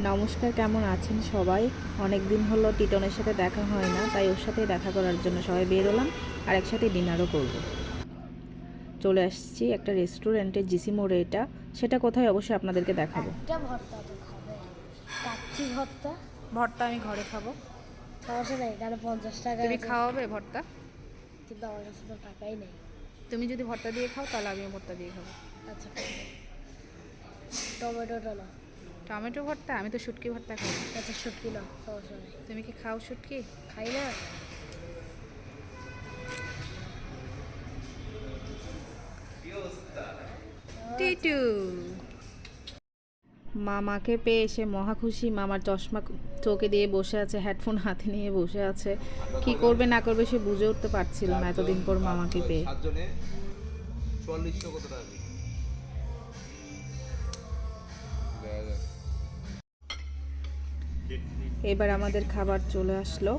নমস্কার, কেমন আছেন সবাই? অনেক দিন হলো টিটনের সাথে দেখা হয় না, তাই ওর সাথে দেখা করার জন্য সবাই বেরোলাম আর একসাথে ডিনারও করব। চলে আসছি একটা রেস্টুরেন্টে, জিসি মোড়ে। সেটা কোথায় অবশ্যই আপনাদেরকে দেখাবো। একটা ভর্তা তো খাবে, কাচ্চি ভর্তা। ভর্তা আমি ঘরে খাবো। সমস্যা নেই, এখানে 50 টাকা তুমি আছে, খাওয়াবে ভর্তা? কিন্তু আমার কাছে তো টাকাই নেই। তুমি যদি ভর্তা দিয়ে খাও তাহলে আমিও ভর্তা দিয়ে খাবো। আচ্ছা, টমেটোটা না। টমেটো ভর্তা? আমি তো শুটকি ভর্তা খাই। আচ্ছা, শুটকি না, সমস্যা নেই। তুমি কি খাও শুটকি? খাই না। টিটু মামাকে পেয়ে এসে মহা খুশি। মামার চশমা চোখে দিয়ে বসে আছে, হেডফোন হাতে নিয়ে বসে আছে। কি করবে না করবে সে বুঝে উঠতে পারছিল না এতদিন পর মামাকে পেয়ে। এবার আমাদের খাবার চলে আসলো।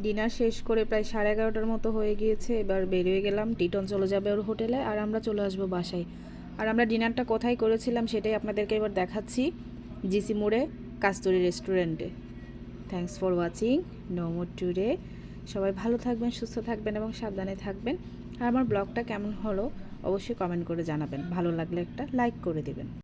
ডিনার শেষ করে প্রায় 11:30টার মতো হয়ে গিয়েছে। এবার বেরিয়ে গেলাম, টিটন চলে যাবে ওর হোটেলে আর আমরা চলে আসবো বাসায়। আর আমরা ডিনারটা কোথায় করেছিলাম সেটাই আপনাদেরকে এবার দেখাচ্ছি, জিসি মোড়ে কাস্তুরি রেস্টুরেন্টে। Thanks for watching no more today. সবাই ভালো থাকবেন, সুস্থ থাকবেন এবং সাবধানে থাকবেন। আর আমার ব্লগটা কেমন হলো অবশ্যই কমেন্ট করে জানাবেন। ভালো লাগলে একটা লাইক করে দেবেন।